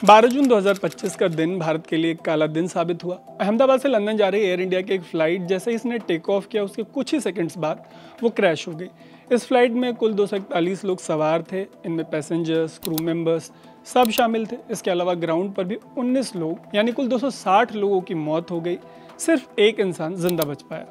12 जून 2025 का दिन भारत के लिए एक काला दिन साबित हुआ। अहमदाबाद से लंदन जा रही एयर इंडिया की एक फ़्लाइट जैसे ही इसने टेक ऑफ किया उसके कुछ ही सेकंड्स बाद वो क्रैश हो गई। इस फ्लाइट में कुल 241 लोग सवार थे। इनमें पैसेंजर्स, क्रू मेंबर्स सब शामिल थे। इसके अलावा ग्राउंड पर भी 19 लोग यानी कुल 260 लोगों की मौत हो गई। सिर्फ एक इंसान जिंदा बच पाया।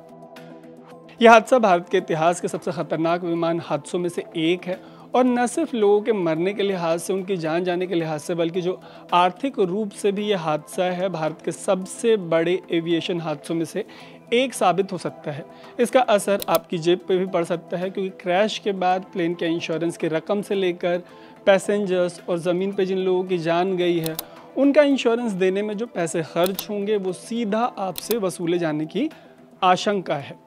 यह हादसा भारत के इतिहास के सबसे खतरनाक विमान हादसों में से एक है और न सिर्फ लोगों के मरने के लिहाज से, उनकी जान जाने के लिहाज से, बल्कि जो आर्थिक रूप से भी यह हादसा है भारत के सबसे बड़े एविएशन हादसों में से एक साबित हो सकता है। इसका असर आपकी जेब पे भी पड़ सकता है क्योंकि क्रैश के बाद प्लेन के इंश्योरेंस की रकम से लेकर पैसेंजर्स और ज़मीन पे जिन लोगों की जान गई है उनका इंश्योरेंस देने में जो पैसे खर्च होंगे वो सीधा आपसे वसूले जाने की आशंका है।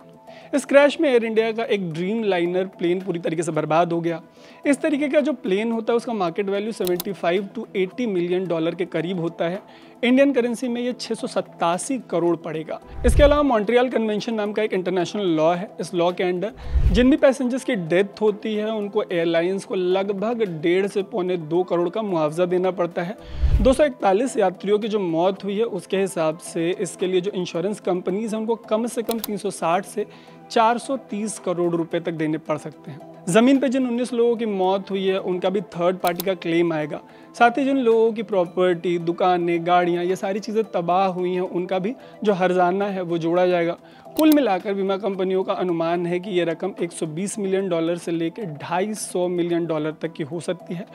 इस क्रैश में एयर इंडिया का एक ड्रीम लाइनर प्लेन पूरी तरीके से बर्बाद हो गया। इस तरीके का जो प्लेन होता है उसका market value 75 to 80 million dollar के करीब होता है। इंडियन करेंसी में ये 687 करोड़ पड़ेगा। इसके अलावा मॉन्ट्रियल कन्वेंशन नाम का एक इंटरनेशनल लॉ है। इस लॉ के अंडर जिन भी पैसेंजर्स की डेथ होती है उनको एयरलाइंस को लगभग 1.5 से 1.25 करोड़ का मुआवजा देना पड़ता है। 241 यात्रियों की जो मौत हुई है उसके हिसाब से इसके लिए जो इंश्योरेंस कंपनीज हैं उनको कम से कम 360 से 430 करोड़ रुपए तक देने पड़ सकते हैं। ज़मीन पे जिन 19 लोगों की मौत हुई है उनका भी थर्ड पार्टी का क्लेम आएगा। साथ ही जिन लोगों की प्रॉपर्टी, दुकानें, गाड़ियाँ, ये सारी चीज़ें तबाह हुई हैं उनका भी जो हर्जाना है वो जोड़ा जाएगा। कुल मिलाकर बीमा कंपनियों का अनुमान है कि ये रकम 120 मिलियन डॉलर से लेकर 250 मिलियन डॉलर तक की हो सकती है।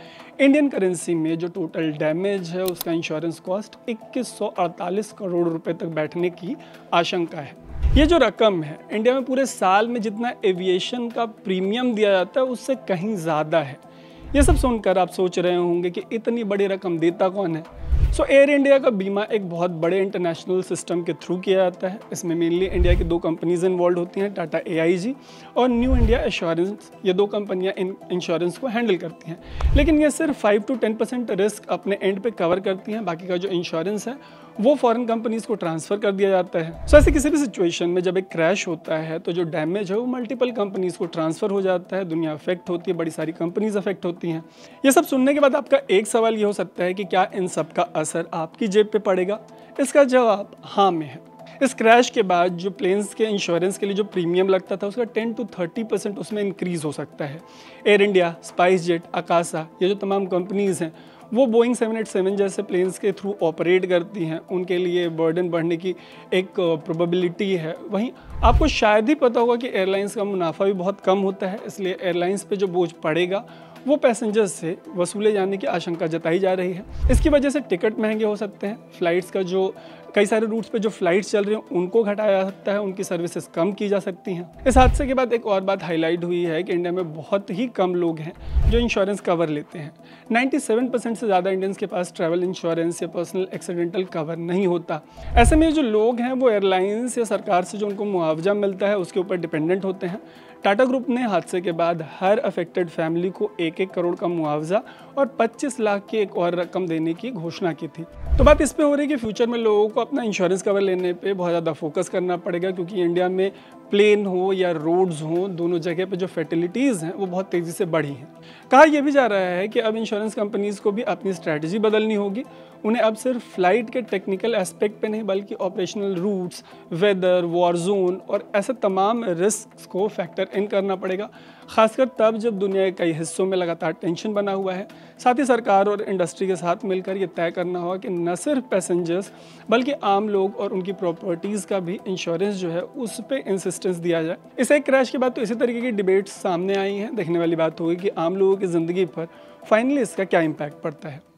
इंडियन करेंसी में जो टोटल डैमेज है उसका इंश्योरेंस कॉस्ट 2148 करोड़ रुपए तक बैठने की आशंका है। ये जो रकम है इंडिया में पूरे साल में जितना एविएशन का प्रीमियम दिया जाता है उससे कहीं ज़्यादा है। ये सब सुनकर आप सोच रहे होंगे कि इतनी बड़ी रकम देता कौन है। एयर इंडिया का बीमा एक बहुत बड़े इंटरनेशनल सिस्टम के थ्रू किया जाता है। इसमें मेनली इंडिया की 2 कंपनीज इन्वॉल्व होती हैं, टाटा AIG और न्यू इंडिया एश्योरेंस। ये 2 कंपनियां इन इंश्योरेंस को हैंडल करती हैं, लेकिन ये सिर्फ 5 to 10% रिस्क अपने एंड पे कवर करती हैं। बाकी का जो इंश्योरेंस है वो फॉरेन कंपनीज को ट्रांसफ़र कर दिया जाता है। ऐसे किसी भी सिचुएशन में जब एक क्रैश होता है तो जो डैमेज है वो मल्टीपल कंपनीज को ट्रांसफ़र हो जाता है। दुनिया अफेक्ट होती है, बड़ी सारी कंपनीज अफेक्ट होती हैं। ये सब सुनने के बाद आपका एक सवाल ये हो सकता है कि क्या इन सब का असर आपकी जेब पे पड़ेगा? इसका जवाब हाँ में है। इस क्रैश के बाद जो प्लेन्स के इंश्योरेंस के लिए जो प्रीमियम लगता था उसका 10 to 30% उसमें इंक्रीज़ हो सकता है। एयर इंडिया, स्पाइस जेट, आकाशा, ये जो तमाम कंपनीज़ हैं वो बोइंग 787 जैसे प्लेन्स के थ्रू ऑपरेट करती हैं। उनके लिए बर्डन बढ़ने की एक प्रोबेबिलिटी है। वहीं आपको शायद ही पता होगा कि एयरलाइंस का मुनाफा भी बहुत कम होता है, इसलिए एयरलाइंस पे जो बोझ पड़ेगा वो पैसेंजर्स से वसूले जाने की आशंका जताई जा रही है। इसकी वजह से टिकट महंगे हो सकते हैं। फ़्लाइट्स का जो कई सारे रूट्स पे जो फ़्लाइट्स चल रही हैं उनको घटाया जा सकता है, उनकी सर्विसेज कम की जा सकती हैं। इस हादसे के बाद एक और बात हाईलाइट हुई है कि इंडिया में बहुत ही कम लोग हैं जो इंश्योरेंस कवर लेते हैं। 97% से ज़्यादा इंडियंस के पास ट्रैवल इंश्योरेंस या पर्सनल एक्सीडेंटल कवर नहीं होता। ऐसे में जो लोग हैं वो एयरलाइंस या सरकार से जो उनको मुआवजा मिलता है उसके ऊपर डिपेंडेंट होते हैं। टाटा ग्रुप ने हादसे के बाद हर अफेक्टेड फैमिली को 1-1 करोड़ का मुआवजा और 25 लाख की एक और रकम देने की घोषणा की थी। तो बात इस पे हो रही है कि फ्यूचर में लोगों को अपना इंश्योरेंस कवर लेने पे बहुत ज़्यादा फोकस करना पड़ेगा क्योंकि इंडिया में प्लेन हो या रोड्स हो, दोनों जगह पे जो फैटिलिटीज़ हैं वो बहुत तेज़ी से बढ़ी हैं। कहा यह भी जा रहा है कि अब इंश्योरेंस कंपनीज़ को भी अपनी स्ट्रैटेजी बदलनी होगी। उन्हें अब सिर्फ फ्लाइट के टेक्निकल एस्पेक्ट पे नहीं बल्कि operational routes, weather, war zone और ऐसे तमाम रिस्क को फैक्टर इन करना पड़ेगा, खासकर तब जब दुनिया के कई हिस्सों में लगातार टेंशन बना हुआ है। साथ ही सरकार और इंडस्ट्री के साथ मिलकर ये तय करना होगा कि न सिर्फ पैसेंजर्स बल्कि आम लोग और उनकी प्रॉपर्टीज़ का भी इंश्योरेंस जो है उस पर इंसिस्टेंस दिया जाए। इस एक क्रैश के बाद तो इसी तरीके की डिबेट्स सामने आई हैं। देखने वाली बात होगी कि आम लोगों की ज़िंदगी पर फाइनली इसका क्या इम्पैक्ट पड़ता है।